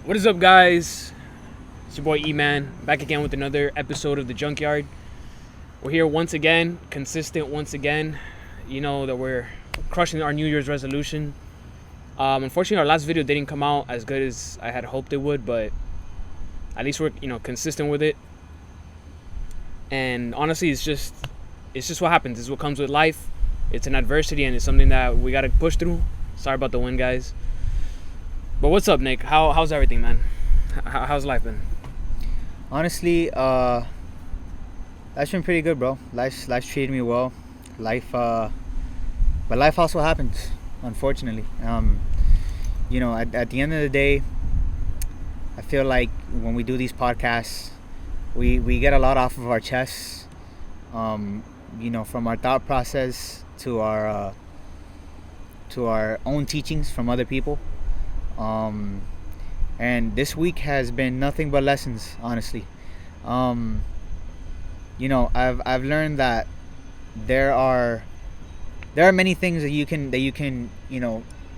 What is up, guys? It's your boy E-Man, back again with another episode of The Junkyard. We're here once again, consistent once again. You know that we're crushing our New Year's resolution. Unfortunately, our last video didn't come out as good as I had hoped it would, but at least we're consistent with it. And honestly, it's just what happens. This is what comes with life. It's an adversity, and it's something that we gotta push through. Sorry about the wind, guys. But what's up, Nick? How's everything, man? How's life been? Honestly, life's been pretty good, bro. Life's treated me well. But life also happens, unfortunately. At the end of the day, I feel like when we do these podcasts, we get a lot off of our chests. From our thought process to our own teachings from other people. And this week has been nothing but lessons, honestly. I've learned that there are many things that you can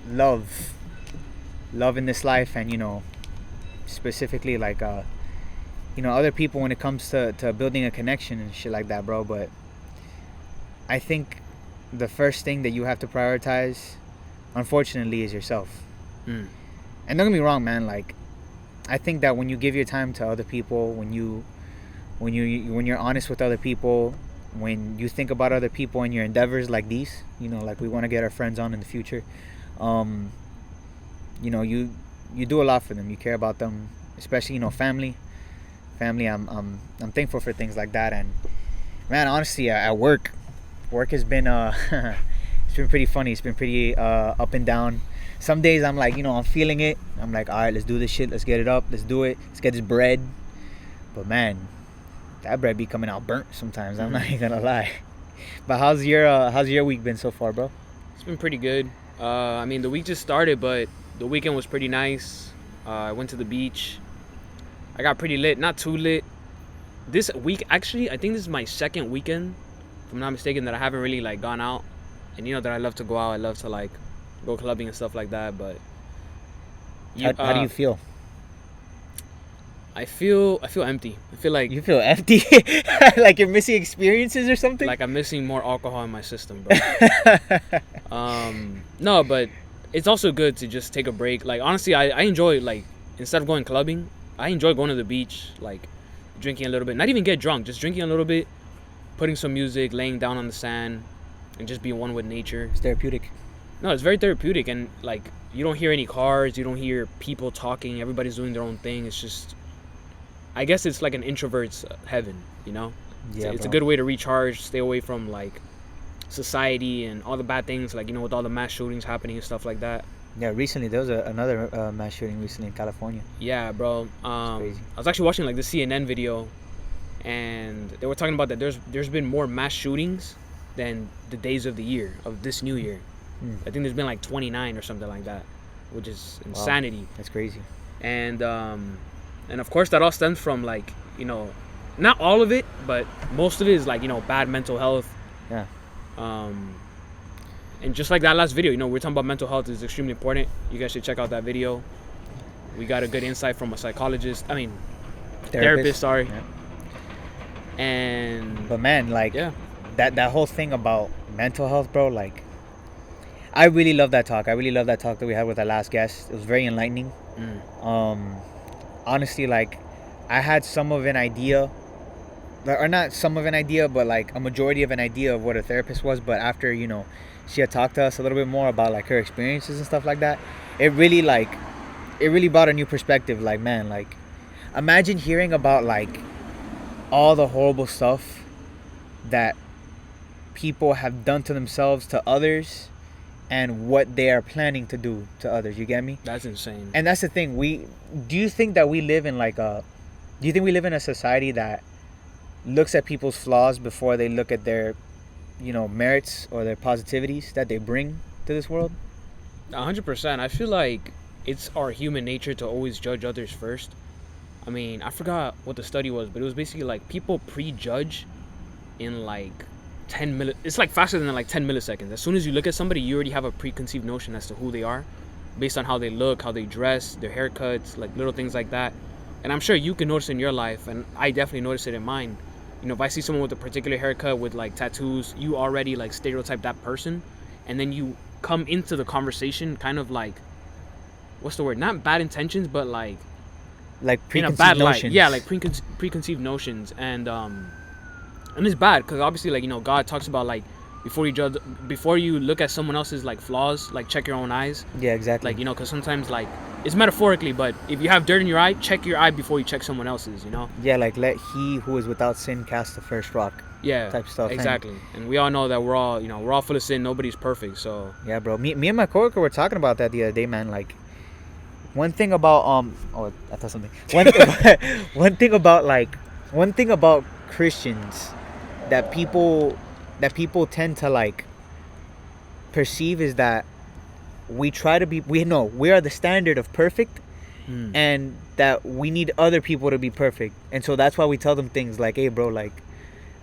love in this life, and specifically like other people when it comes to building a connection and shit like that, bro. But I think the first thing that you have to prioritize, unfortunately, is yourself. And don't get me wrong, man. Like, I think that when you give your time to other people, when you're honest with other people, when you think about other people and your endeavors like these, like we want to get our friends on in the future, you do a lot for them. You care about them, especially family. I'm thankful for things like that. And man, honestly, at work has been it's been pretty funny. It's been pretty up and down. Some days I'm like, I'm feeling it. I'm like, all right, let's do this shit. Let's get it up. Let's do it. Let's get this bread. But man, that bread be coming out burnt sometimes. I'm not even gonna lie. But how's your week been so far, bro? It's been pretty good. The week just started, but the weekend was pretty nice. I went to the beach. I got pretty lit. Not too lit. This week, actually, I think this is my second weekend, if I'm not mistaken, that I haven't really like gone out. And that I love to go out. I love to like go clubbing and stuff like that. But How do you feel? I feel empty. I feel like You feel empty? Like you're missing experiences or something? like I'm missing more alcohol in my system, bro. No, but it's also good to just take a break. Like, honestly, I enjoy, like, instead of going clubbing, I enjoy going to the beach, like drinking a little bit. Not even get drunk, just drinking a little bit, putting some music, laying down on the sand, and just being one with nature. It's therapeutic. No, it's very therapeutic, and like you don't hear any cars, you don't hear people talking. Everybody's doing their own thing. It's just, I guess it's like an introvert's heaven, Yeah, it's a bro. good way to recharge, stay away from like society and all the bad things, like with all the mass shootings happening and stuff like that. Yeah, recently there was another mass shooting recently in California. Yeah, bro. Crazy. I was actually watching like the CNN video, and they were talking about that there's been more mass shootings than the days of the year of this new year. I think there's been like 29 or something like that, which is insanity. Wow, that's crazy. And of course that all stems from like not all of it, but most of it is like bad mental health. Yeah. And just like that last video, we're talking about mental health is extremely important. You guys should check out that video. We got a good insight from a psychologist. Therapist. Sorry. Yeah. And But man, like, yeah, that whole thing about mental health, bro, like, I really love that talk. I really love that talk that we had with our last guest. It was very enlightening. Honestly, like, I had some of an idea, or not some of an idea, but like a majority of an idea of what a therapist was. But after she had talked to us a little bit more about like her experiences and stuff like that, it really brought a new perspective. Like, man, like, imagine hearing about like all the horrible stuff that people have done to themselves, to others, and what they are planning to do to others. You get me? that's insane. And that's the thing. Do you think we live in a society that looks at people's flaws before they look at their merits or their positivities that they bring to this world? 100%. I feel like it's our human nature to always judge others first. I forgot what the study was, but it was basically like people prejudge in like 10 it's like faster than like 10 milliseconds. As soon as you look at somebody, you already have a preconceived notion as to who they are. based on how they look, how they dress, their haircuts, like little things like that. And I'm sure you can notice in your life, and I definitely notice it in mine. You know, if I see someone with a particular haircut with like tattoos, you already like stereotype that person, and then you come into the conversation kind of like, what's the word? Not bad intentions, but like in a preconceived bad notions. light. Yeah, like preconceived notions, and it's bad because obviously, like, you know, God talks about like before you look at someone else's like flaws, like check your own eyes. Yeah, exactly. Like, you know, because sometimes like it's metaphorically, but if you have dirt in your eye, check your eye before you check someone else's. You know. Yeah, like let he who is without sin cast the first rock. Yeah. Type stuff. Exactly. And we all know that we're all full of sin. Nobody's perfect. So. Yeah, bro. Me and my coworker were talking about that the other day, man. Like, one thing about oh, I thought something. One thing about Christians that people tend to like perceive is that we are the standard of perfect, and that we need other people to be perfect, and so that's why we tell them things like, hey bro, like,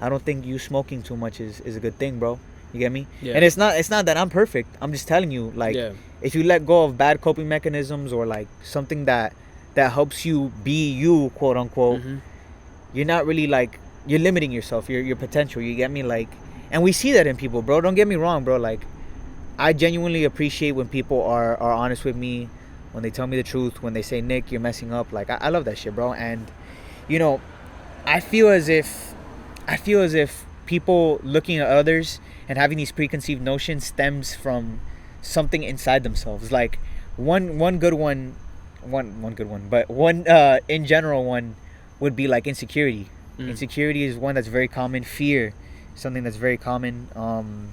I don't think you smoking too much is a good thing, bro. You get me? Yeah. And it's not that I'm perfect. I'm just telling you, like, if you let go of bad coping mechanisms or like something that helps you be you, quote unquote, you're not really like, you're limiting yourself, your potential. You get me? Like, and we see that in people, bro. Don't get me wrong, bro. Like, I genuinely appreciate when people are honest with me, when they tell me the truth, when they say, Nick, you're messing up. Like, I love that shit, bro. And, you know, I feel as if people looking at others and having these preconceived notions stems from something inside themselves. Like, one good one, but one in general one would be like insecurity. Insecurity is one that's very common. Fear, something that's very common. I'm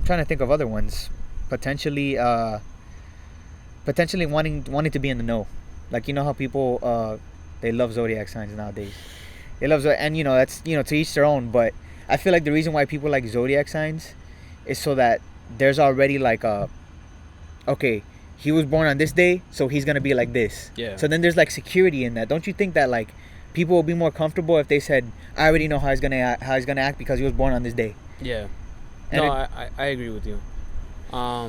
trying to think of other ones. Potentially wanting to be in the know. Like, you know how people they love zodiac signs nowadays. They love and you know, that's, you know, to each their own. But I feel like the reason why people like zodiac signs is so that there's already like okay, he was born on this day, so he's gonna be like this. Yeah. So then there's like security in that. Don't you think that like people will be more comfortable if they said, I already know how he's gonna act because he was born on this day? Yeah. And no, I agree with you. I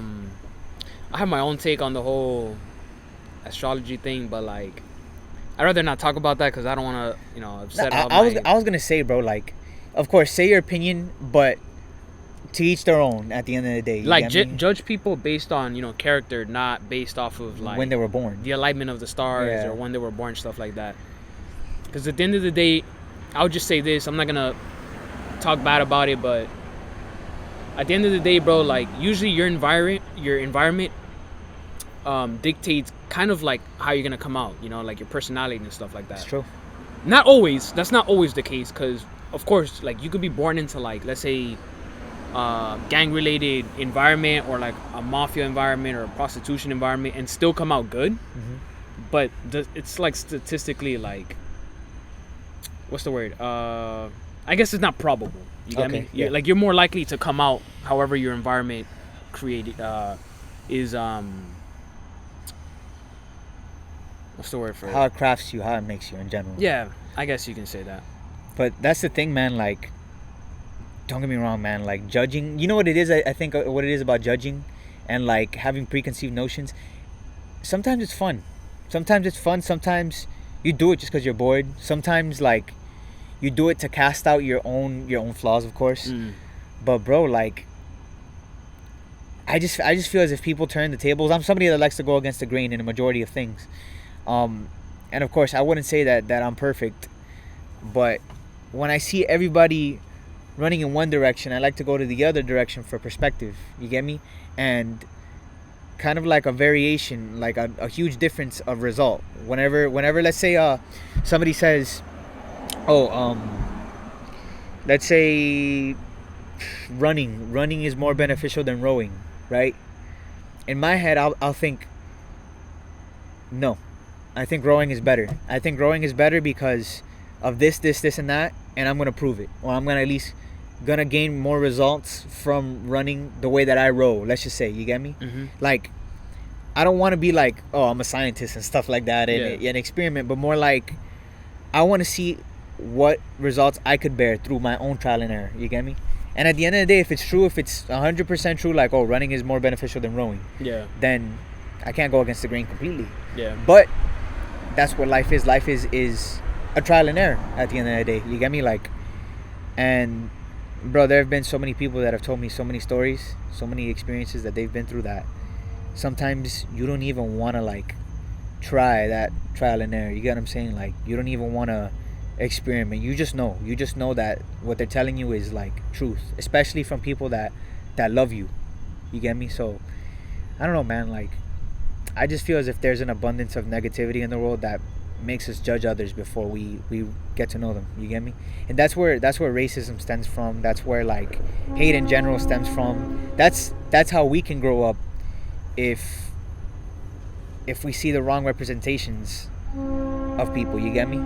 have my own take on the whole astrology thing, but like, I'd rather not talk about that because I don't want to, you know, upset. I was gonna say, bro, like, of course, say your opinion, but to each their own. At the end of the day, like, judge people based on, you know, character, not based off of like when they were born, the alignment of the stars, or when they were born, stuff like that. Because at the end of the day, I'll just say this: I'm not gonna talk bad about it, but at the end of the day, bro, like, usually your environment dictates kind of like how you're gonna come out, you know, like your personality and stuff like that. That's true. Not always. That's not always the case, because of course, like, you could be born into like, let's say, gang-related environment or like a mafia environment or a prostitution environment and still come out good. But it's like statistically, like, what's the word? I guess it's not probable. You get me? Yeah. Like, you're more likely to come out however your environment created is what's the word for how it? it crafts you, how it makes you in general. Yeah, I guess you can say that. But that's the thing, man. Like, don't get me wrong, man. Like, judging, you know what it is? I think what it is about judging and like having preconceived notions. Sometimes it's fun. Sometimes you do it just because you're bored. Sometimes like you do it to cast out your own flaws, of course. But bro, like, I just feel as if people turn the tables. I'm somebody that likes to go against the grain in a majority of things. And of course, I wouldn't say that I'm perfect, but when I see everybody running in one direction, I like to go to the other direction for perspective. You get me? And kind of like a variation, like a huge difference of result. Whenever let's say somebody says, let's say running is more beneficial than rowing, right? In my head, I'll think, no, I think rowing is better. I think rowing is better because of this, and that, and I'm gonna prove it, or I'm gonna at least gonna gain more results from running the way that I row. Let's just say, you get me? Like, I don't want to be like, oh, I'm a scientist and stuff like that, and an experiment, but more like, I want to see what results I could bear through my own trial and error. You get me? And at the end of the day, if it's true, if it's 100% true, like, oh, running is more beneficial than rowing, Yeah. then I can't go against the grain completely. Yeah. But that's what life is. Life is a trial and error at the end of the day. You get me? Like, and bro, there have been so many people that have told me so many stories, so many experiences that they've been through, that sometimes you don't even want to like try that trial and error. You get what I'm saying? Like, you don't even want to experiment. You just know that what they're telling you is like truth, especially from people that love you. You get me? So I don't know, man. Like, I just feel as if there's an abundance of negativity in the world that makes us judge others before we get to know them. You get me? And that's where racism stems from. That's where like hate in general stems from. That's how we can grow up if we see the wrong representations of people. You get me?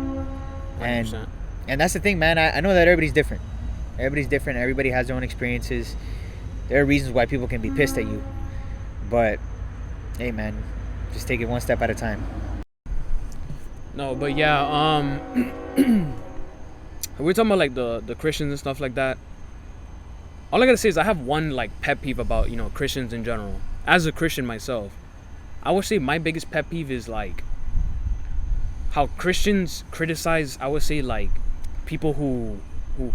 100%. And that's the thing, man. I know that everybody's different. Everybody has their own experiences. There are reasons why people can be pissed at you, but hey, man, just take it one step at a time. No, but yeah, we're talking about like the Christians and stuff like that. All I gotta say is I have one like pet peeve about, you know, Christians in general. As a Christian myself, I would say my biggest pet peeve is like how Christians criticize, I would say, like people who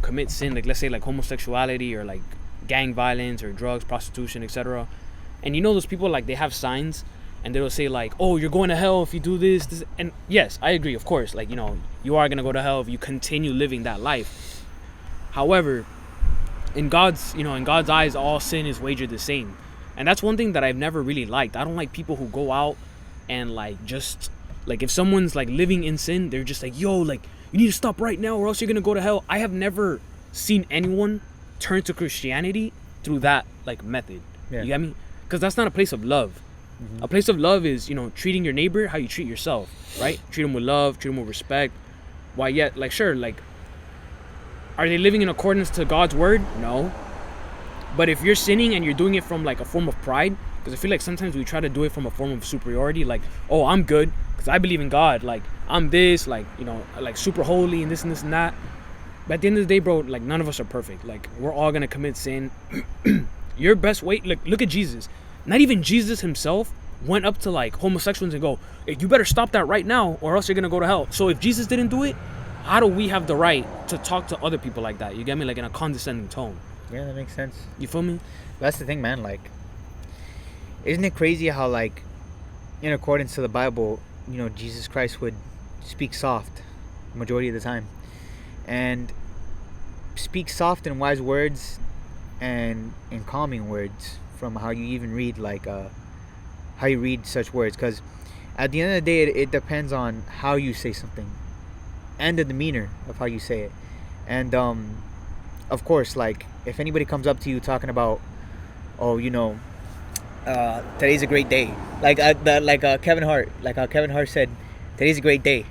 commit sin, like let's say like homosexuality or like gang violence or drugs, prostitution, etc. And you know those people, like they have signs and they'll say like, oh, you're going to hell if you do this. And yes, I agree, of course, like, you know, you are going to go to hell if you continue living that life. However, in God's eyes, all sin is wagered the same. And that's one thing that I've never really liked. I don't like people who go out and like just like, if someone's like living in sin, they're just like, yo, like you need to stop right now or else you're going to go to hell. I have never seen anyone turn to Christianity through that like method. Yeah. You get me? Because that's not a place of love. Mm-hmm. A place of love is, you know, treating your neighbor how you treat yourself, right? Treat them with love, treat them with respect. Why yet, like, sure, like, are they living in accordance to God's word? No. But if you're sinning and you're doing it from like a form of pride, because I feel like sometimes we try to do it from a form of superiority, like, oh, I'm good because I believe in God, like I'm this, like, you know, like super holy and this and this and that. But at the end of the day, bro, like none of us are perfect. Like, we're all gonna commit sin. Your best way, look at Jesus. Not even Jesus himself went up to like homosexuals and go, hey, you better stop that right now or else you're gonna go to hell. So if Jesus didn't do it, how do we have the right to talk to other people like that? You get me? Like in a condescending tone. Yeah, that makes sense. You feel me? That's the thing, man. Like, isn't it crazy how, like, in accordance to the Bible, you know, Jesus Christ would speak soft majority of the time, and speak soft and wise words and calming words from how you even read, like, how you read such words. Because at the end of the day, it depends on how you say something and the demeanor of how you say it. And of course, like, if anybody comes up to you talking about, oh, you know, today's a great day, like Kevin Hart, like how Kevin Hart said, today's a great day,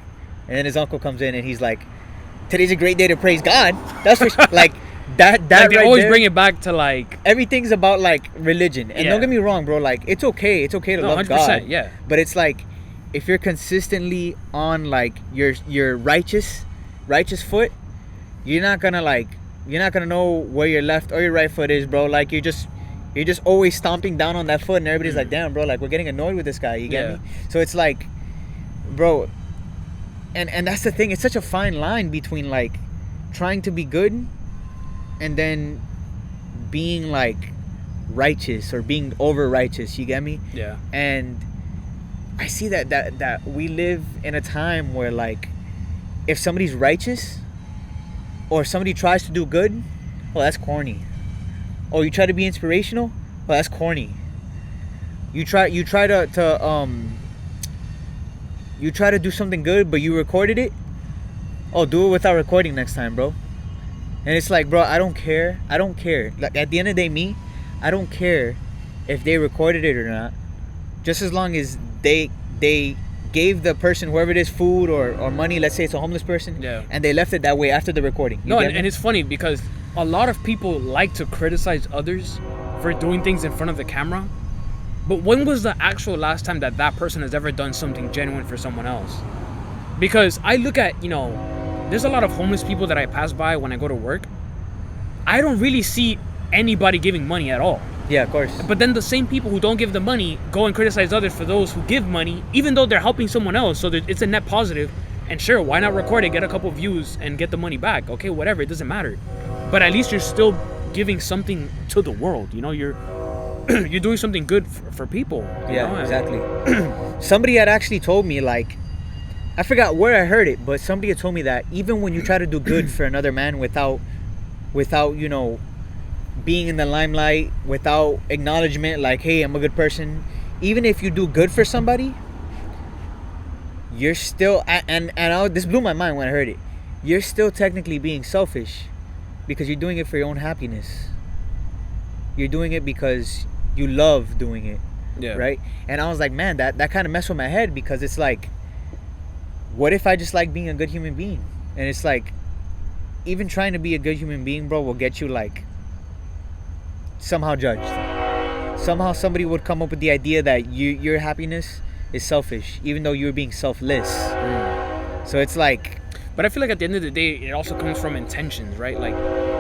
and then his uncle comes in and he's like, today's a great day to praise God. That's for like that like they right always there, bring it back to like everything's about like religion. And Yeah. Don't get me wrong, bro, like it's okay to love 100%, God, yeah. but it's like, if you're consistently on like your righteous foot, you're not gonna know where your left or your right foot is, bro. Like, you're just always stomping down on that foot, and everybody's like, damn, bro, like we're getting annoyed with this guy. You get Yeah. me? So it's like, bro, and that's the thing. It's such a fine line between like trying to be good and then being like righteous or being over righteous. You get me? Yeah. And I see that we live in a time where, like, if somebody's righteous or somebody tries to do good, well, that's corny. Oh, you try to be inspirational? Well, that's corny. You try to do something good, but you recorded it? Oh, do it without recording next time, bro. And it's like, bro, I don't care. Like, at the end of the day, I don't care if they recorded it or not. Just as long as they gave the person, whoever it is, food or money. Let's say it's a homeless person. Yeah. And they left it that way after the recording. You No, get me? and it's funny because a lot of people like to criticize others for doing things in front of the camera. But when was the actual last time that person has ever done something genuine for someone else? Because I look at, you know, there's a lot of homeless people that I pass by when I go to work. I don't really see anybody giving money at all. Yeah, of course. But then the same people who don't give the money go and criticize others for those who give money, even though they're helping someone else. So it's a net positive. And sure, why not record it, get a couple views, and get the money back? Okay, whatever, it doesn't matter. But at least you're still giving something to the world. You know, you're you're doing something good for people. Yeah, know? exactly. Somebody had actually told me, like, I forgot where I heard it, but somebody had told me that even when you try to do good for another man without you know, being in the limelight, without acknowledgement, like, hey, I'm a good person, even if you do good for somebody, you're still, this blew my mind when I heard it, you're still technically being selfish, because you're doing it for your own happiness. You're doing it because you love doing it. Yeah. Right? And I was like, man, that kind of messed with my head, because it's like, what if I just like being a good human being? And it's like, even trying to be a good human being, bro, will get you, like, somehow judged. Somehow somebody would come up with the idea that your happiness is selfish, even though you're being selfless. So it's like, but I feel like at the end of the day, it also comes from intentions, right? Like,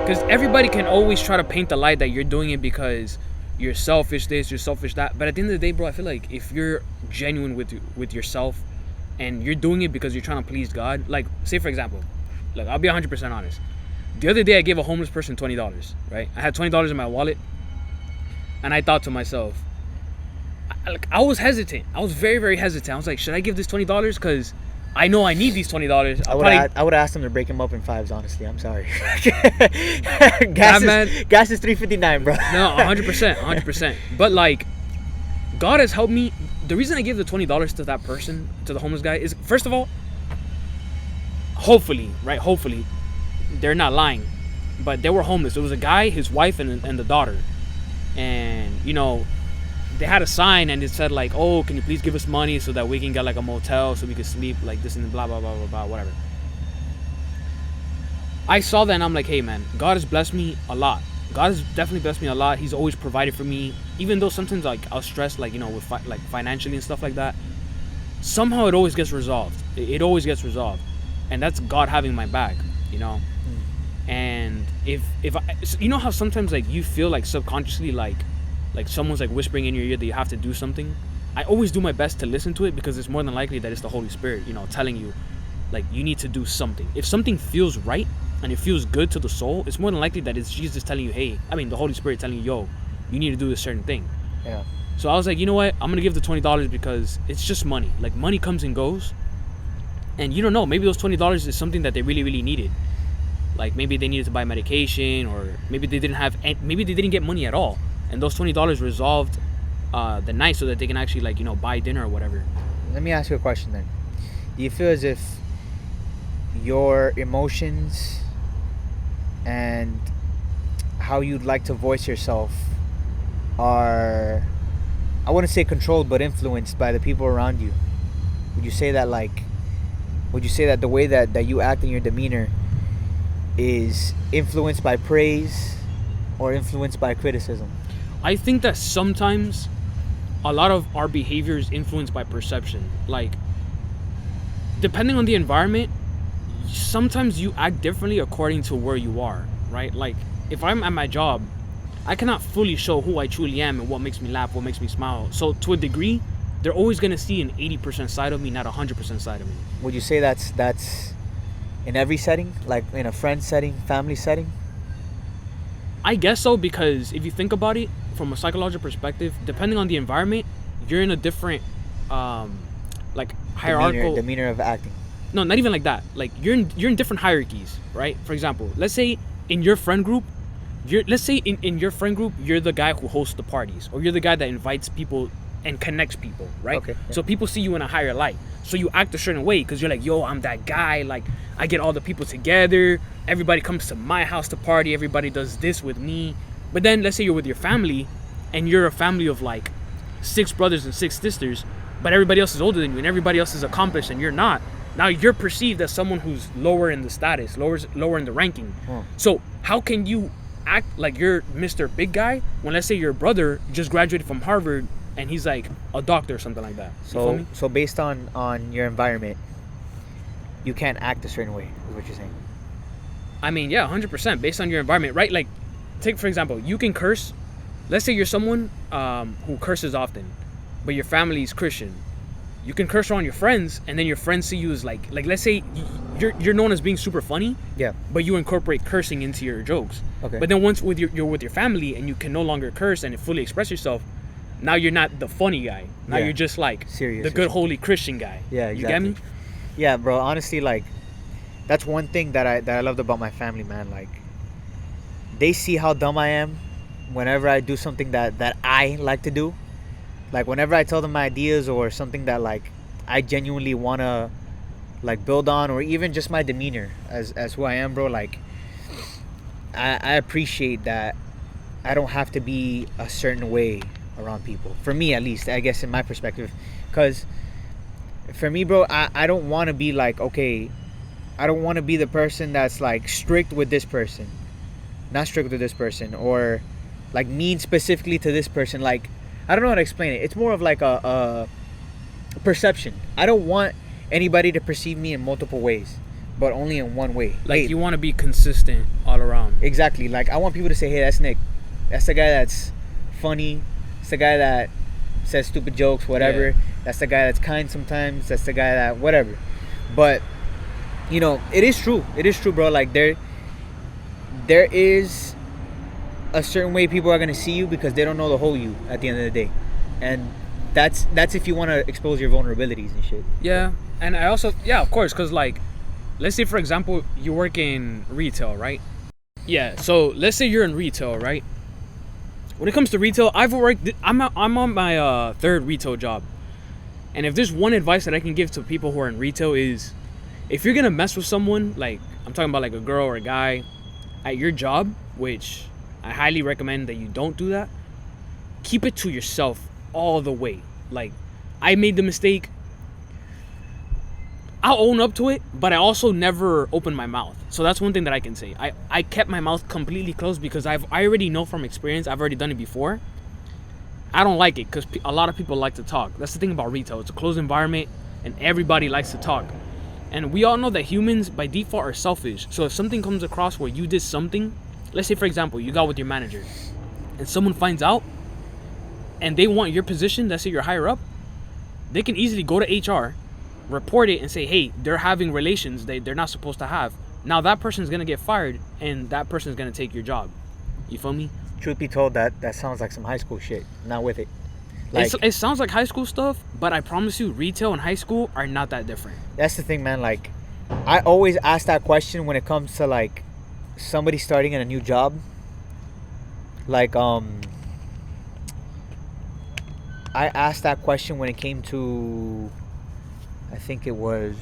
because everybody can always try to paint the light that you're doing it because you're selfish this, you're selfish that. But at the end of the day, bro, I feel like if you're genuine with yourself and you're doing it because you're trying to please God, like, say for example, like, I'll be 100% honest. The other day I gave a homeless person $20, right? I had $20 in my wallet, and I thought to myself, I was hesitant. I was very, very hesitant. I was like, should I give this $20? Because I know I need these $20. I would have asked them to break them up in fives, honestly. I'm sorry. Gas is $3.59, bro. No, 100%. But, like, God has helped me. The reason I gave the $20 to that person, to the homeless guy, is, first of all, hopefully, they're not lying, but they were homeless. It was a guy, his wife, and the daughter. And, you know, they had a sign and it said, like, oh, can you please give us money so that we can get, like, a motel so we can sleep, like, this and blah, blah, blah, blah, blah, whatever. I saw that and I'm like, hey, man, God has blessed me a lot. God has definitely blessed me a lot. He's always provided for me, even though sometimes, like, I'll stress, like, you know, with like financially and stuff like that. Somehow it always gets resolved. It always gets resolved. And that's God having my back, you know. And if you know how sometimes, like, you feel like subconsciously like someone's, like, whispering in your ear that you have to do something, I always do my best to listen to it, because it's more than likely that it's the Holy Spirit, you know, telling you, like, you need to do something. If something feels right and it feels good to the soul, it's more than likely that it's Jesus telling you, hey, the Holy Spirit telling you, yo, you need to do this certain thing. Yeah. So I was like, you know what, I'm gonna give the $20 because it's just money. Like, money comes and goes, and you don't know, maybe those $20 is something that they really, really needed. Like, maybe they needed to buy medication, or maybe they didn't get money at all, and those $20 resolved the night so that they can actually, like, you know, buy dinner or whatever. Let me ask you a question then. Do you feel as if your emotions and how you'd like to voice yourself are, I wouldn't say controlled, but influenced by the people around you? Would you say that the way that you act in your demeanor is influenced by praise or influenced by criticism? I think that sometimes a lot of our behavior is influenced by perception. Like, depending on the environment, sometimes you act differently according to where you are, right? Like, if I'm at my job, I cannot fully show who I truly am and what makes me laugh, what makes me smile. So to a degree, they're always going to see an 80% side of me, not 100% side of me. Would you say that's in every setting, like in a friend setting, family setting? I guess so, because if you think about it from a psychological perspective, depending on the environment, you're in a different like hierarchical demeanor of acting. No, not even like that. Like, you're in different hierarchies, right? For example, let's say in your friend group, you're the guy who hosts the parties, or you're the guy that invites people and connects people, right? Okay. Yeah. So people see you in a higher light. So you act a certain way because you're like, yo, I'm that guy. Like, I get all the people together. Everybody comes to my house to party. Everybody does this with me. But then let's say you're with your family, and you're a family of, like, 6 brothers and 6 sisters, but everybody else is older than you and everybody else is accomplished and you're not. Now you're perceived as someone who's lower in the status, lower in the ranking. So how can you act like you're Mr. Big Guy when, let's say, your brother just graduated from Harvard and he's like a doctor or something like that? You feel me? So based on your environment, you can't act a certain way, is what you're saying? I mean, yeah, 100% based on your environment, right? Like, take for example, you can curse. Let's say you're someone who curses often, but your family is Christian. You can curse around your friends, and then your friends see you as like let's say you're known as being super funny, Yeah. but you incorporate cursing into your jokes. Okay. But then once you're with your family and you can no longer curse and fully express yourself, now you're not the funny guy. Now Yeah. you're just like Serious the or good something. holy Christian guy. Yeah, You get me? exactly. Yeah, bro. Honestly, like, that's one thing that I loved about my family, man. Like, they see how dumb I am whenever I do something that I like to do. Like, whenever I tell them my ideas or something that like I genuinely wanna like build on, or even just my demeanor as who I am, bro. Like, I appreciate that I don't have to be a certain way around people. For me, at least, I guess in my perspective, because for me, bro, I don't want to be like, okay, I don't want to be the person that's like strict with this person, not strict with this person, or like mean specifically to this person. Like, I don't know how to explain it. It's more of like a perception. I don't want anybody to perceive me in multiple ways, but only in one way. Like Hey, you want to be consistent all around. exactly. Like, I want people to say, hey, that's Nick. That's the guy that's funny. It's the guy that says stupid jokes, whatever. Yeah. That's the guy that's kind sometimes. That's the guy that whatever. But, you know, it is true. It is true, bro. Like, there is a certain way people are going to see you because they don't know the whole you at the end of the day. And that's if you want to expose your vulnerabilities and shit. Yeah, and I also, yeah, of course, because like, let's say for example you work in retail, right? Yeah, so let's say you're in retail, right? When it comes to retail, I'm on my third retail job, and if there's one advice that I can give to people who are in retail is, if you're gonna mess with someone, like I'm talking about like a girl or a guy at your job, which I highly recommend that you don't do that, keep it to yourself all the way. Like, I made the mistake, I'll own up to it, but I also never opened my mouth. So that's one thing that I can say. I kept my mouth completely closed because I already know from experience, I've already done it before. I don't like it because a lot of people like to talk. That's the thing about retail. It's a closed environment and everybody likes to talk. And we all know that humans by default are selfish. So if something comes across where you did something, let's say for example, you got with your manager and someone finds out and they want your position, let's say you're higher up, they can easily go to HR, report it and say, hey, they're having relations they're not supposed to have. Now that person's gonna get fired and that person's gonna take your job. You feel me? Truth be told, that sounds like some high school shit. I'm not with it. Like, It sounds like high school stuff, but I promise you, retail and high school are not that different. that's the thing, man. Like, I always ask that question when it comes to like somebody starting in a new job. Like, I asked that question when it came to, I think it was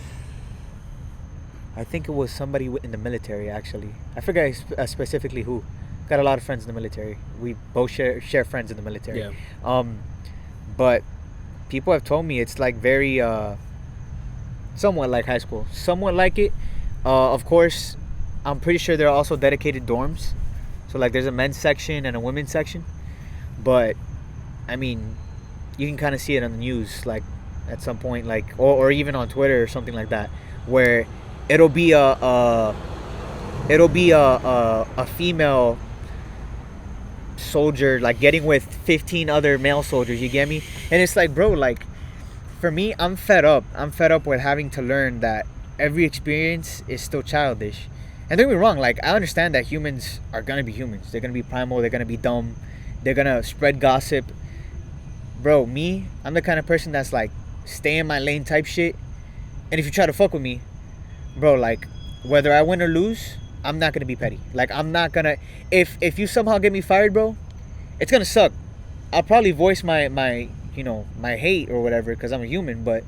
somebody in the military, actually. I forget specifically who. Got a lot of friends in the military. We both share friends in the military. Yeah. But people have told me it's like very somewhat like high school, somewhat like it. Of course, I'm pretty sure there are also dedicated dorms. So like there's a men's section and a women's section. But I mean, you can kind of see it on the news, like at some point, like or even on Twitter or something like that, where it'll be a female soldier like getting with 15 other male soldiers, you get me? And it's like, bro, like for me, I'm fed up with having to learn that every experience is still childish. And don't get me wrong, like I understand that humans are gonna be humans. They're gonna be primal, they're gonna be dumb, they're gonna spread gossip. Bro, me, I'm the kind of person that's like stay in my lane type shit. And if you try to fuck with me, bro, like whether I win or lose, I'm not gonna be petty. Like I'm not gonna, if you somehow get me fired, bro, it's gonna suck. I'll probably voice my my hate or whatever because I'm a human. But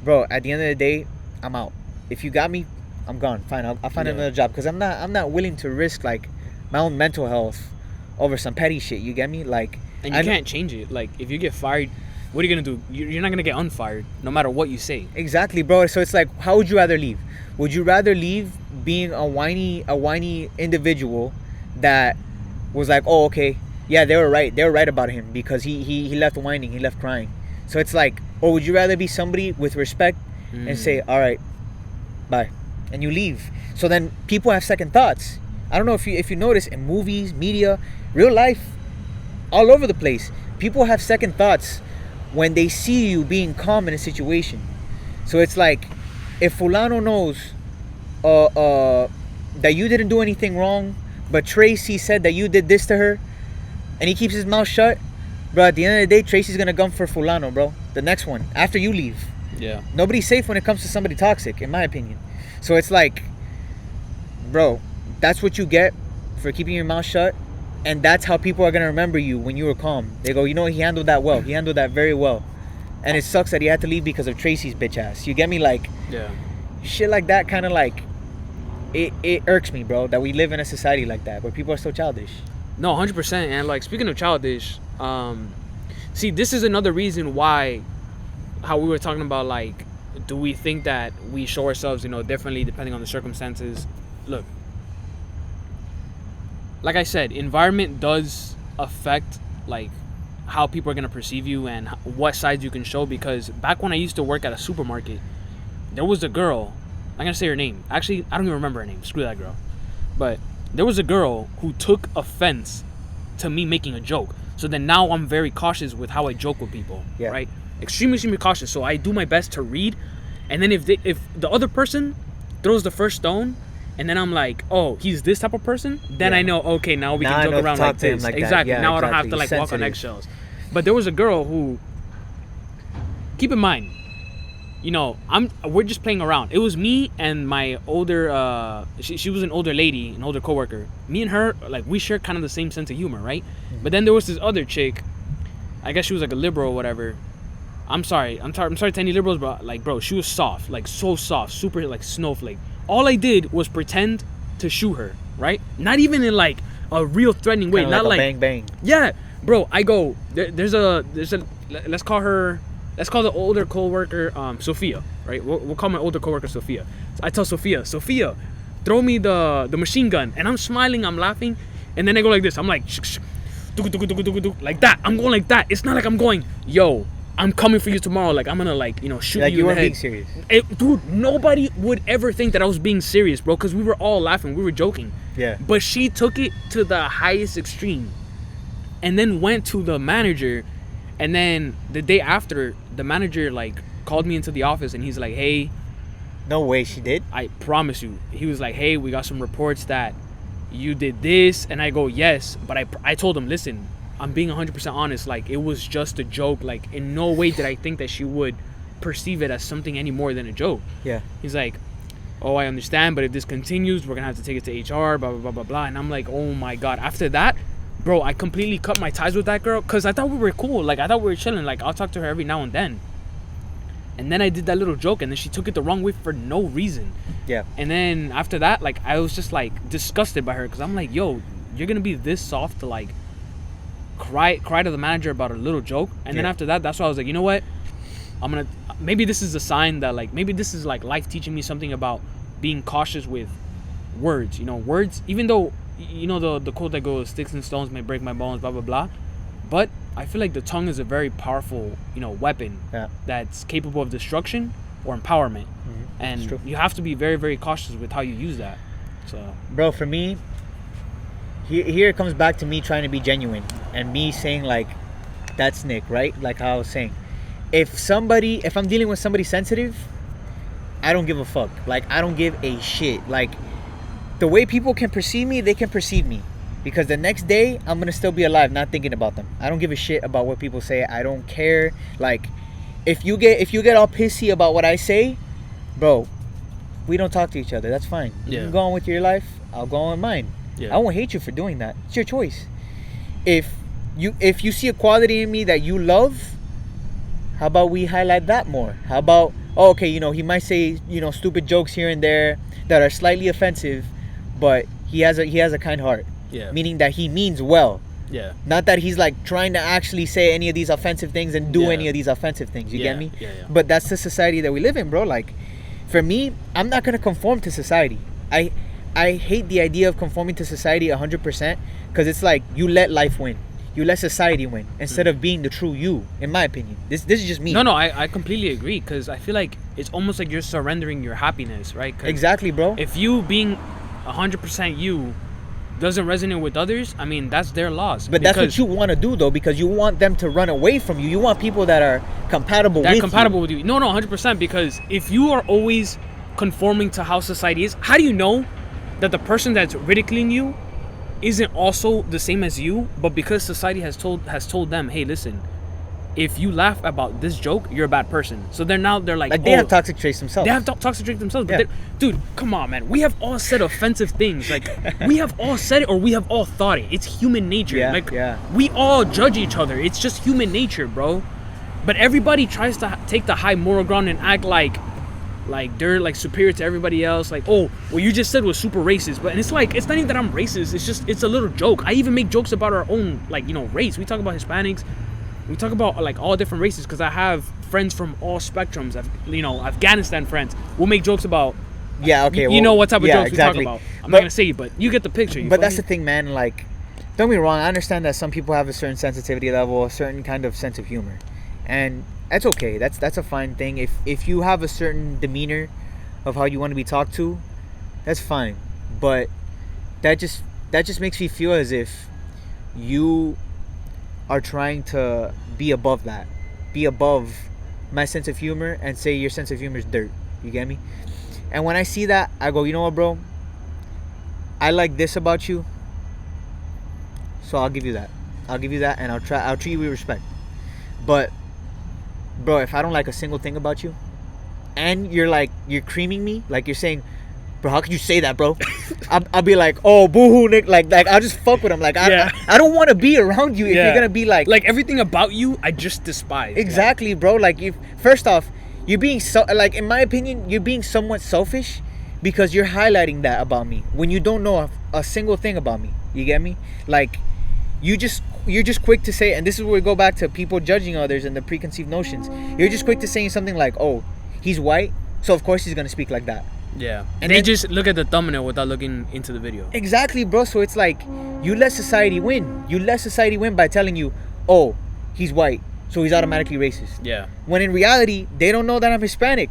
bro, at the end of the day, I'm out. If you got me, I'm gone. Fine, I'll find another job because I'm not willing to risk like my own mental health over some petty shit. You get me? Like, And you can't change it. Like if you get fired, what are you gonna do? You're not gonna get unfired no matter what you say. Exactly, bro. So it's like, how would you rather leave? Would you rather leave being a whiny individual that was like, oh, okay, yeah, they were right about him because he left whining, he left crying. So it's like, or would you rather be somebody with respect and say, all right, bye, and you leave. So then people have second thoughts. I don't know if you notice in movies, media, real life, all over the place, people have second thoughts when they see you being calm in a situation. So it's like, if Fulano knows that you didn't do anything wrong, but Tracy said that you did this to her, and he keeps his mouth shut, bro, at the end of the day, Tracy's gonna come for Fulano, bro. The next one, after you leave. Yeah. Nobody's safe when it comes to somebody toxic, in my opinion. So it's like, bro, that's what you get for keeping your mouth shut, and that's how people are gonna remember you when you were calm. They go, you know, he handled that well. He handled that very well. And it sucks that he had to leave because of Tracy's bitch ass. You get me? Like, Yeah. shit like that kind of like, it irks me, bro, that we live in a society like that where people are so childish. No, 100%. And like, speaking of childish, see, this is another reason why, how we were talking about, like, do we think that we show ourselves, you know, differently depending on the circumstances? Look, like I said, environment does affect, like, how people are going to perceive you and what sides you can show. Because back when I used to work at a supermarket, there was a girl, I'm going to say her name. Actually, I don't even remember her name. Screw that girl. But there was a girl who took offense to me making a joke. So then now I'm very cautious with how I joke with people, Yeah. right? Extremely cautious. So I do my best to read. And then if the other person throws the first stone, and then I'm like, oh, he's this type of person, then Yeah. I know, okay, now we Now I can know joke to around talk like to him this. like that. Exactly. Yeah, Now I don't have to exactly. like walk on Sensitive. eggshells. But there was a girl who, keep in mind, you know, we're just playing around. It was me and my older, she was an older lady, an older coworker. Me and her, like, we share kind of the same sense of humor, right? But then there was this other chick, I guess she was like a liberal or whatever. I'm sorry to any liberals, but like, bro, she was soft, like so soft, super like snowflake. All I did was pretend to shoot her, right? Not even in like a real threatening way, Kinda not a like bang bang. yeah, bro. I go there's a let's call the older coworker Sophia, right? We'll call my older coworker Sophia. So I tell Sophia, throw me the machine gun, and I'm smiling, I'm laughing, and then I go like this. I'm like, like that. I'm going like that. It's not like I'm going, yo, I'm coming for you tomorrow. Like, I'm gonna, like, you know, shoot Like you you in the weren't being head. serious. Dude, nobody would ever think that I was being serious, bro, because we were all laughing. We were joking. Yeah. But she took it to the highest extreme and then went to the manager. And then the day after, the manager, like, called me into the office, and he's like, hey, No way she did. I promise you. He was like, hey, we got some reports that you did this. And I go, yes. But I told him, listen, I'm being 100% honest. Like, it was just a joke. Like, in no way did I think that she would perceive it as something any more than a joke. Yeah. He's like, oh, I understand, but if this continues, we're gonna have to take it to HR, blah, blah, blah, blah, blah. And I'm like, oh my God. After that, bro, I completely cut my ties with that girl, because I thought we were cool. Like, I thought we were chilling. Like, I'll talk to her every now and then. And then I did that little joke, and then she took it the wrong way for no reason. Yeah. And then after that, like, I was just, like, disgusted by her, because I'm like, yo, you're gonna be this soft to, like, cry to the manager about a little joke. And then Yeah. after that, that's why I was like, you know what? Maybe this is a sign that, like, maybe this is, like, life teaching me something about being cautious with words. You know, words, even though, you know, the quote that goes, sticks and stones may break my bones, blah, blah, blah. But I feel like the tongue is a very powerful, you know, weapon that's capable of destruction or empowerment. It's And true. you have to be very, very cautious with how you use that. So, Bro, for me, here it comes back to me trying to be genuine and me saying, like, that's Nick, right? Like how I was saying, if I'm dealing with somebody sensitive, I don't give a fuck. Like, I don't give a shit. Like, the way people can perceive me, they can perceive me, because the next day I'm gonna still be alive, not thinking about them. I don't give a shit about what people say. I don't care. Like, if you get all pissy about what I say, bro, we don't talk to each other. That's fine. You can go on with your life. I'll go on with mine. yeah. I won't hate you for doing that. It's your choice. If you see a quality in me that you love, how about we highlight that more? How about, oh, okay, you know, he might say, you know, stupid jokes here and there that are slightly offensive, but he has a kind heart. Yeah. Meaning that he means well. Yeah. Not that he's like trying to actually say any of these offensive things and do Yeah. any of these offensive things. You Yeah, get me? yeah, yeah. But that's the society that we live in, bro. Like, for me, I'm not gonna conform to society. I hate the idea of conforming to society 100%, because it's like you let life win. you let society win instead of being the true you. In my opinion, this is just me. No, I completely agree, because I feel like it's almost like you're surrendering your happiness, right? 'Cause Exactly, bro. if you being 100% you doesn't resonate with others, I mean, that's their loss. But that's what you want to do, though, because you want them to run away from you. You want people that are compatible with you. No, 100%, because if you are always conforming to how society is, how do you know that the person that's ridiculing you isn't also the same as you? But because society has told them, hey, listen, if you laugh about this joke, you're a bad person. So they're like they have toxic traits themselves. They have toxic traits themselves. Yeah. But dude, come on, man. We have all said offensive things. Like, we have all said it, or we have all thought it. It's human nature. Yeah. We all judge each other. It's just human nature, bro. But everybody tries to take the high moral ground and act like they're like superior to everybody else. Like, oh, what you just said was super racist. But and it's like, it's not even that I'm racist. It's a little joke. I even make jokes about our own, like, race. We talk about Hispanics. We talk about like all different races, because I have friends from all spectrums. Afghanistan friends. We'll make jokes about. Yeah, okay. You know what type of jokes exactly. we talk about. I'm not gonna say it, but you get the picture. But that's the thing, man. Like, don't get me wrong. I understand that some people have a certain sensitivity level, a certain kind of sense of humor, and that's okay. That's a fine thing. If you have a certain demeanor of how you want to be talked to, that's fine. But that just makes me feel as if you are trying to be above that, be above my sense of humor, and say your sense of humor is dirt. You get me? And when I see that, I go, you know what, bro? I like this about you, so I'll give you that. And I'll treat you with respect. But, bro, if I don't like a single thing about you, and you're creaming me, like you're saying, bro, how could you say that, bro? I'll be like, oh, boo-hoo, Nick. Like I'll just fuck with him. Like, I don't want to be around you if you're gonna be like everything about you, I just despise. Exactly, bro. Like, first off, you're being in my opinion, you're being somewhat selfish, because you're highlighting that about me when you don't know a single thing about me. You get me? Like, you're just quick to say, and this is where we go back to people judging others and the preconceived notions. You're just quick to saying something like, oh, he's white, so of course he's gonna speak like that. Yeah. And they just look at the thumbnail without looking into the video. Exactly, bro. So it's like, you let society win. You let society win by telling you, oh, he's white, so he's automatically racist. Yeah. When in reality, they don't know that I'm Hispanic.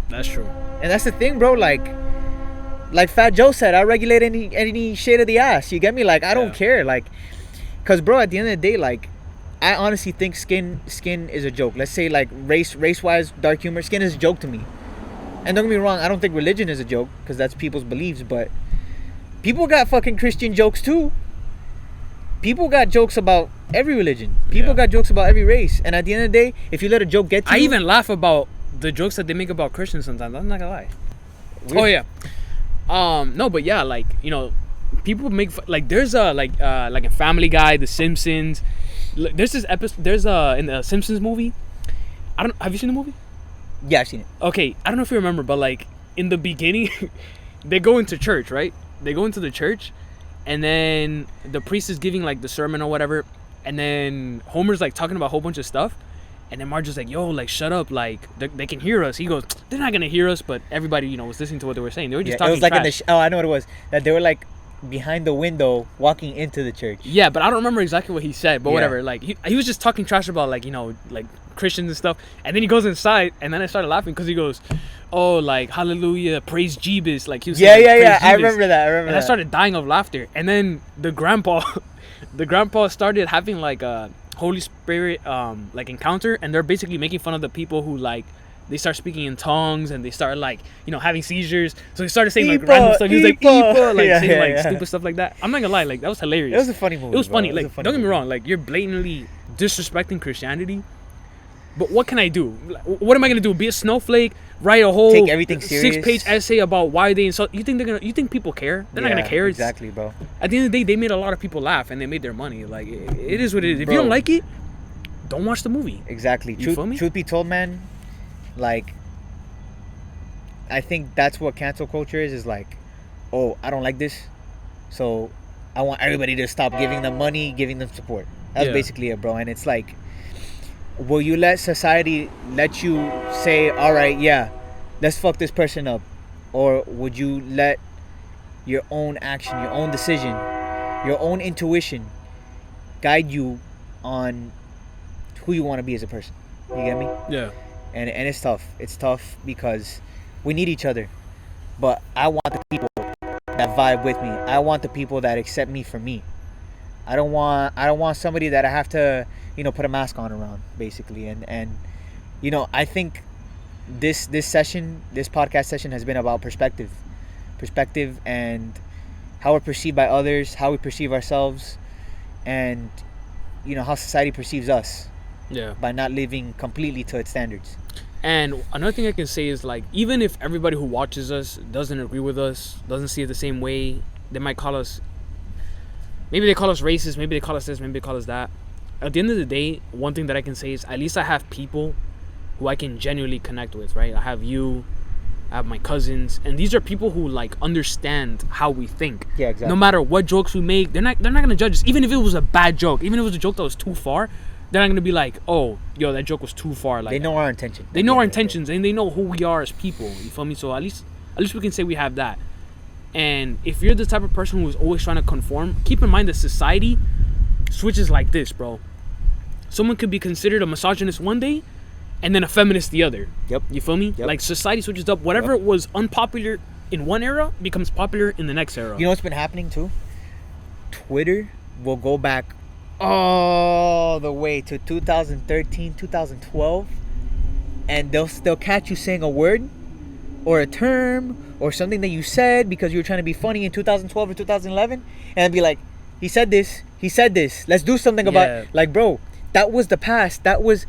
That's true. And that's the thing, bro. Like Fat Joe said, I regulate any shade of the ass. You get me? Like, I don't care. Like, because, bro, at the end of the day, like, I honestly think skin is a joke. Let's say, like, race-wise, dark humor, skin is a joke to me. And don't get me wrong, I don't think religion is a joke, because that's people's beliefs, but people got fucking Christian jokes too. People got jokes about every religion. People got jokes about every race. And at the end of the day, if you let a joke get to you... I even laugh about the jokes that they make about Christians sometimes. I'm not gonna lie. Really? Oh, yeah. No, but yeah, like, people make... Like, there's like a Family Guy, The Simpsons. There's this episode... There's in the Simpsons movie... Have you seen the movie? Yeah, I've seen it. Okay, I don't know if you remember, but like in the beginning, they go into church, right? They go into the church, and then the priest is giving like the sermon or whatever, and then Homer's like talking about a whole bunch of stuff, and then Marge is like, "Yo, like shut up, like they can hear us." He goes, "They're not gonna hear us," but everybody, was listening to what they were saying. They were just talking. It was like trash. I know what it was. That they were like behind the window walking into the church. Yeah, but I don't remember exactly what he said, but whatever. Like he was just talking trash about like like Christians and stuff, and then he goes inside, and then I started laughing because he goes, "Oh, like hallelujah, praise Jeebus," like he was saying, yeah. I remember that. And I started dying of laughter, and then the grandpa started having like a Holy Spirit like encounter, and they're basically making fun of the people who like they start speaking in tongues, and they start like having seizures. So he started saying like random stuff. He was like "Eepa," like saying like stupid stuff like that. I'm not gonna lie, like that was hilarious. It was a funny movie. It was funny. Like don't get me movie. wrong, like you're blatantly disrespecting Christianity. But what can I do? What am I gonna do? Be a snowflake? Write a whole take everything serious 6-page essay about why they insult? You think people care? They're not gonna care. Exactly, bro. At the end of the day, they made a lot of people laugh, and they made their money. Like it is what it is. If you don't like it, don't watch the movie. Exactly. Truth be told, man, like I think that's what cancel culture is like, oh, I don't like this, so I want everybody to stop giving them money, giving them support. That's basically it, bro. And it's like, will you let society let you say, all right, yeah, let's fuck this person up? Or would you let your own action, your own decision, your own intuition guide you on who you want to be as a person. You get me? Yeah. And it's tough. It's tough because we need each other. But I want the people that vibe with me. I want the people that accept me for me. I don't want somebody that I have to, put a mask on around, basically. And I think this podcast session has been about perspective and how we're perceived by others, how we perceive ourselves, and how society perceives us. Yeah. By not living completely to its standards. And another thing I can say is, like, even if everybody who watches us doesn't agree with us, doesn't see it the same way, they might call us, maybe they call us racist, maybe they call us this, maybe they call us that. At the end of the day, one thing that I can say is at least I have people who I can genuinely connect with, right? I have you, I have my cousins, and these are people who, like, understand how we think. Yeah, exactly. No matter what jokes we make, they're not gonna judge us. Even if it was a bad joke, even if it was a joke that was too far, they're not gonna be like, oh, yo, that joke was too far. Like, they know our intention. They know our intentions, and they know who we are as people. You feel me? So at least we can say we have that. And if you're the type of person who is always trying to conform, keep in mind that society switches like this, bro. Someone could be considered a misogynist one day, and then a feminist the other. Yep. You feel me? Yep. Like, society switches up. Whatever was unpopular in one era becomes popular in the next era. You know what's been happening too? Twitter will go back all the way to 2013, 2012, and they'll catch you saying a word or a term or something that you said because you were trying to be funny in 2012 or 2011, and be like, he said this, let's do something about it. Like, bro, that was the past. That was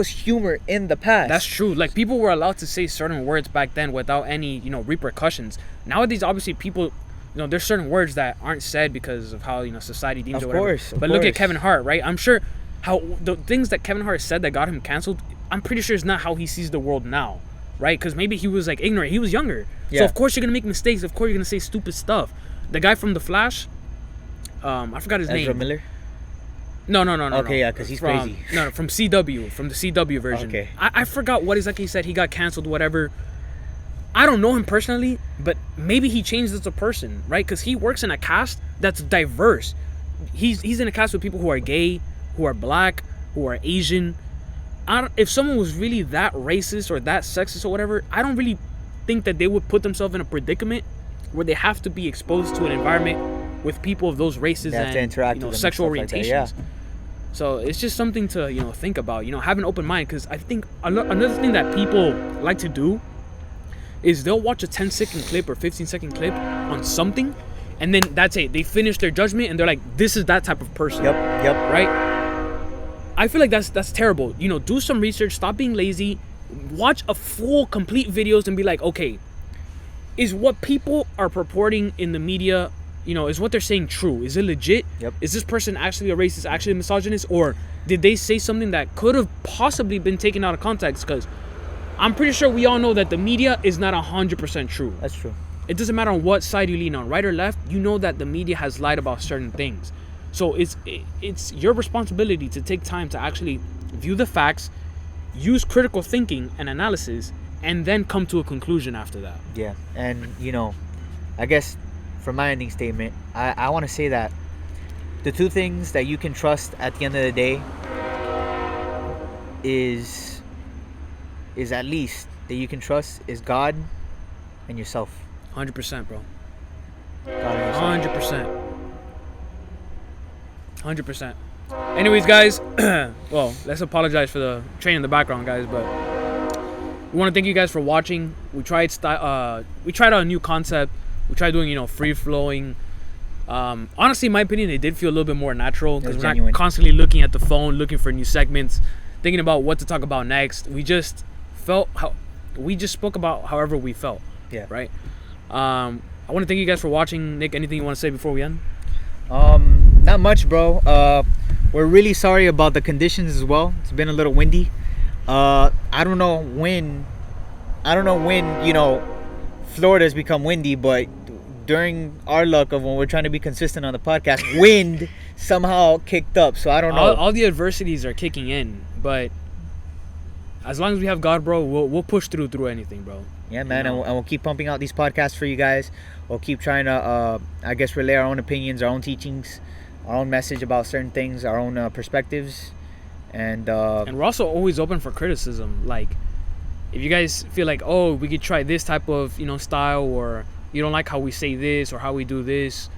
humor in the past. That's true. Like, people were allowed to say certain words back then without any repercussions. Nowadays, obviously, people, there's certain words that aren't said because of how society deems it. Of course. But look at Kevin Hart, right? I'm sure how the things that Kevin Hart said that got him canceled, I'm pretty sure is not how he sees the world now, right? Because maybe he was like ignorant. He was younger, so of course you're gonna make mistakes. Of course you're gonna say stupid stuff. The guy from The Flash, I forgot his name. Ezra Miller. No. Okay, yeah, because he's crazy. No, from CW, from the CW version. Okay. I forgot what exactly he said. He got canceled, whatever. I don't know him personally, but maybe he changed as a person, right? Because he works in a cast that's diverse. He's in a cast with people who are gay, who are black, who are Asian. If someone was really that racist or that sexist or whatever, I don't really think that they would put themselves in a predicament where they have to be exposed to an environment with people of those races and sexual orientations. Like that, yeah. So it's just something to think about. Have an open mind, because I think another thing that people like to do is they'll watch a 10-second clip or 15-second clip on something, and then that's it. They finish their judgment and they're like, this is that type of person. Yep. Right? I feel like that's terrible. Do some research, stop being lazy, watch a full, complete videos and be like, okay, is what people are purporting in the media, is what they're saying true? Is it legit? Yep. Is this person actually a racist, actually a misogynist, or did they say something that could have possibly been taken out of context? Because I'm pretty sure we all know that the media is not 100% true. That's true. It doesn't matter on what side you lean on, right or left. You know that the media has lied about certain things. So it's your responsibility to take time to actually view the facts, use critical thinking and analysis, and then come to a conclusion after that. Yeah, and I guess for my ending statement, I want to say that the two things that you can trust at the end of the day is at least that you can trust is God and yourself. 100%, bro. God and yourself. 100%. Anyways, guys, well, let's apologize for the train in the background, guys, but we want to thank you guys for watching. We tried out a new concept. We tried doing, free flowing. Honestly, in my opinion, it did feel a little bit more natural because we're not constantly looking at the phone, looking for new segments, thinking about what to talk about next. We just spoke about however we felt. Yeah. Right. I want to thank you guys for watching. Nick, anything you want to say before we end? Not much, bro. We're really sorry about the conditions as well. It's been a little windy. I don't know when Florida's become windy, but during our luck of when we're trying to be consistent on the podcast, wind somehow kicked up. So I don't know. All the adversities are kicking in, but as long as we have God, bro, we'll push through anything, bro. Yeah, man, and we'll keep pumping out these podcasts for you guys. We'll keep trying to, relay our own opinions, our own teachings. message about certain things, our own perspectives, and we're also always open for criticism. Like, if you guys feel like, oh, we could try this type of, style, or you don't like how we say this or how we do this,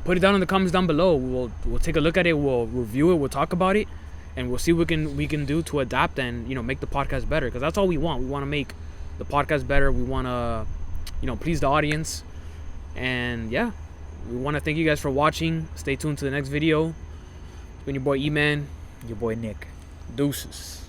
put it down in the comments down below. We'll take a look at it. We'll review it. We'll talk about it, and we'll see what we can do to adapt and make the podcast better. Because that's all we want. We want to make the podcast better. We want to please the audience, and yeah, we want to thank you guys for watching. Stay tuned to the next video. It's been your boy E-Man. your boy Nick. Deuces.